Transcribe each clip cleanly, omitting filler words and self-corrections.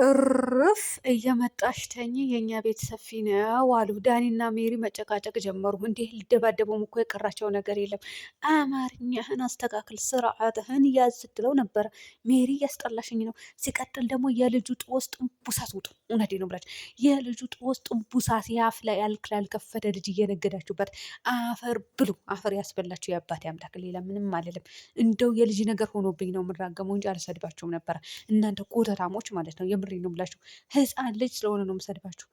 እርፍ እየመጣሽ ተኝ፣ የኛ ቤት ሰፊ ነው አሉ ዳኒና ሜሪ መጨቃጨቅ ጀመሩ። እንዲህ ሊደባደቡም እኮ የቀራቸው ነገር የለም። አማርኛህን አስተካክል፣ ስርዓትህን ያዝ ስትለው ነበረ። ሜሪ እያስጠላሽኝ ነው። ሲቀጥል ደግሞ የልጁ ጦስ ጥንቡሳት ውጡ። እውነቴን ነው ብላችሁ የልጁ ጦስ ጥንቡሳት ያፍ ላይ ያልከፈተ ልጅ እየነገዳችሁበት አፈር ብሉ። አፈር ያስበላችሁ የአባቴ አምላክ። ሌላ ምንም አልልም። እንደው የልጅ ነገር ሆኖብኝ ነው የምራገመው እንጂ አልሰድባችሁም ነበረ እናንተ ኮተታሞች ማለት ነው። የምሬ ነው ብላችሁ ህፃን ልጅ ስለሆነ ነው የምሰድባችሁ።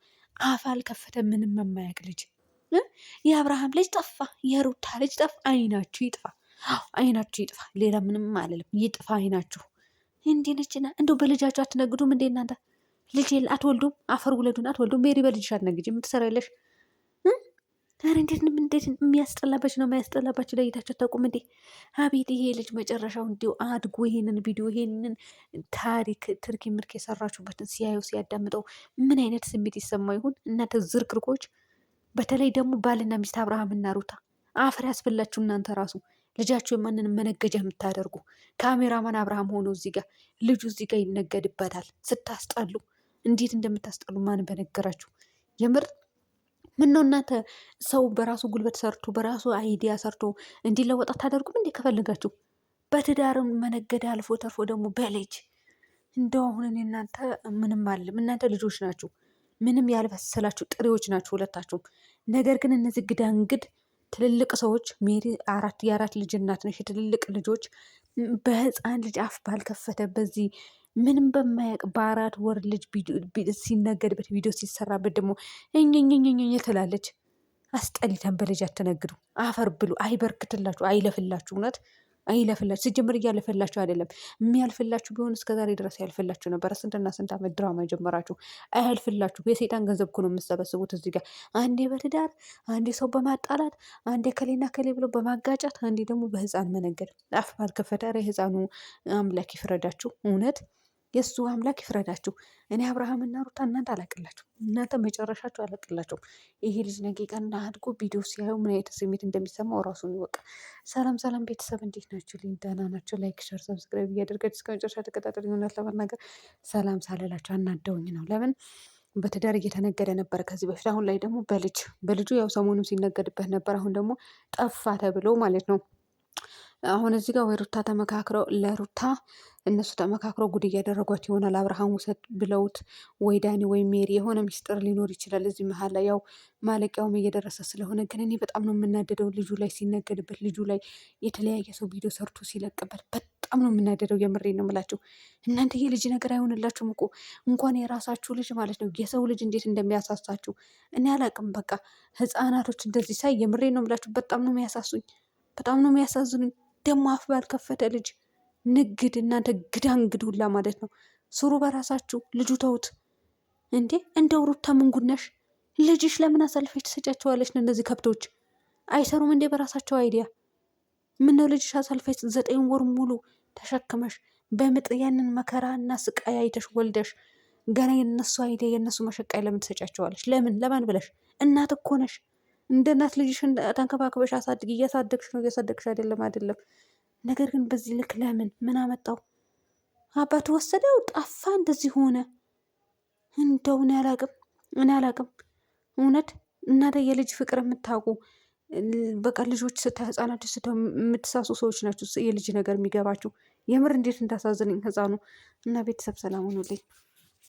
አፍ አልከፈተ ምንም የማያውቅ ልጅ። የአብርሃም ልጅ ጠፋ፣ የሩታ ልጅ ጠፋ። አይናችሁ ይጥፋ፣ አይናችሁ ይጥፋ። ሌላ ምንም አልልም። ይጥፋ አይናችሁ። እንዲህ ነችና እንደው በልጃችሁ አትነግዱም እንዴ እናንተ? ልጅ አትወልዱም? አፈር ውለዱን አትወልዱም? ሜሪ በልጅሽ አትነግጂ። የምትሰራለሽ ኧረ እንዴት የሚያስጠላባችሁ ነው የሚያስጠላባችሁ። ለይታችሁ አታውቁም እንዴ? አቤት ይሄ ልጅ መጨረሻው እንዲሁ አድጎ ይሄንን ቪዲዮ ይሄንን ታሪክ ትርኪ ምርክ የሰራችሁበትን ሲያዩ ሲያዳምጠው ምን አይነት ስሜት ይሰማ ይሆን? እናንተ ዝርክርኮች፣ በተለይ ደግሞ ባልና ሚስት አብርሃምና ሩታ አፈር ያስበላችሁ እናንተ ራሱ ልጃችሁ የማንንም መነገጃ የምታደርጉ ካሜራማን አብርሃም ሆኖ እዚህ ጋር ልጁ እዚህ ጋር ይነገድበታል። ስታስጠሉ እንዴት እንደምታስጠሉ ማን በነገራችሁ? የምር ምን ነው እናንተ ሰው በራሱ ጉልበት ሰርቶ በራሱ አይዲያ ሰርቶ እንዲለወጥ አታደርጉም እንዴ? ከፈልጋችሁ በትዳርም መነገድ አልፎ ተርፎ ደግሞ በልጅ እንደው አሁን እናንተ ምንም አለም። እናንተ ልጆች ናችሁ፣ ምንም ያልበሰላችሁ ጥሬዎች ናችሁ ሁለታችሁም። ነገር ግን እነዚህ ግዳንግድ ትልልቅ ሰዎች ሜሪ የአራት ልጅ እናት ነሽ። ትልልቅ ልጆች በህፃን ልጅ አፍ ባልከፈተ በዚህ ምንም በማያውቅ በ4 ወር ልጅ ሲነገድበት ቪዲዮ ሲሰራበት ደግሞ እኝኝኝኝ ትላለች። አስጠሊተን በልጅ አትነግዱ። አፈር ብሉ። አይበርክትላችሁ፣ አይለፍላችሁ። እውነት አይለፍላችሁ። ሲጀምር እያለፈላችሁ አይደለም። የሚያልፍላችሁ ቢሆን እስከዛሬ ድረስ ያልፍላችሁ ነበረ። ስንትና ስንት ዓመት ድራማ ጀመራችሁ። አያልፍላችሁ። የሴጣን ገንዘብ እኮ ነው የምትሰበስቡት እዚህ ጋር። አንዴ በትዳር አንዴ ሰው በማጣላት አንዴ ከሌና ከሌ ብሎ በማጋጫት አንዴ ደግሞ በህፃን መነገድ። አፍ ባልከፈተ የህፃኑ አምላክ ይፍረዳችሁ። እውነት የእሱ አምላክ ይፍረዳችሁ። እኔ አብርሃምና ሩታ እናንተ አላቅላችሁ፣ እናንተ መጨረሻችሁ አላቅላችሁ። ይሄ ልጅ ነገ ቀን አድጎ ቪዲዮ ሲያዩ ምን አይነት ስሜት እንደሚሰማው ራሱን ይወቅ። ሰላም ሰላም ቤተሰብ እንዴት ናቸው? ልኝ ደህና ናቸው? ላይክ ሸር ሰብስክራይብ እያደርጋችሁ እስከ መጨረሻ ተከታተሉ። እውነት ለመናገር ሰላም ሳልላቸው አናደውኝ ነው። ለምን በትዳር እየተነገደ ነበር ከዚህ በፊት። አሁን ላይ ደግሞ በልጁ ያው ሰሞኑን ሲነገድበት ነበር። አሁን ደግሞ ጠፋ ተብሎ ማለት ነው። አሁን እዚህ ጋር ወይ ሩታ ተመካክረው ለሩታ እነሱ ተመካክረው ጉድ እያደረጓት ይሆናል። አብርሃም ውሰድ ብለውት ወይ ዳኒ ወይ ሜሪ የሆነ ሚስጥር ሊኖር ይችላል እዚህ መሀል ላይ። ያው ማለቂያውም እየደረሰ ስለሆነ ግን እኔ በጣም ነው የምናደደው ልጁ ላይ ሲነገድበት፣ ልጁ ላይ የተለያየ ሰው ቪዲዮ ሰርቶ ሲለቅበት በጣም ነው የምናደደው። የምሬ ነው የምላችሁ እናንተ ይሄ ልጅ ነገር አይሆንላችሁም እኮ እንኳን የራሳችሁ ልጅ ማለት ነው የሰው ልጅ እንዴት እንደሚያሳሳችሁ እኔ አላቅም። በቃ ህፃናቶች እንደዚህ ሳይ የምሬ ነው የምላችሁ በጣም ነው የሚያሳሱኝ፣ በጣም ነው የሚያሳዝኑኝ። ደግሞ አፍ ባልከፈተ ልጅ ንግድ እናንተ ግዳንግድ ሁላ ማለት ነው። ስሩ በራሳችሁ። ልጁ ተውት እንዴ። እንደው ሩታ ምን ጉድ ነሽ? ልጅሽ ለምን አሳልፈሽ ትሰጫቸዋለች? እነዚህ ከብቶች አይሰሩም እንዴ በራሳቸው አይዲያ? ምነው ልጅሽ አሳልፈሽ 9 ወር ሙሉ ተሸክመሽ በምጥ ያንን መከራ እና ስቃይ አይተሽ ወልደሽ ገና የነሱ አይዲያ የነሱ መሸቃይ ለምን ትሰጫቸዋለች? ለማን ብለሽ? እናት እኮ ነሽ። እንደ እናት ልጅሽን ተንከባክበሽ አሳድግ። እያሳደግሽ ነው፣ እያሳደግሽ አይደለም። ነገር ግን በዚህ ልክ ለምን? ምን አመጣው? አባቱ ወሰደው፣ ጠፋ፣ እንደዚህ ሆነ። እንደው እኔ አላቅም። እውነት እናንተ የልጅ ፍቅር የምታውቁ በቃ ልጆች ህፃናት የምትሳሱ ሰዎች ናቸው። የልጅ ነገር የሚገባችሁ የምር እንዴት እንዳሳዝነኝ ህፃኑ እና ቤተሰብ ሰላም ሆኑልኝ።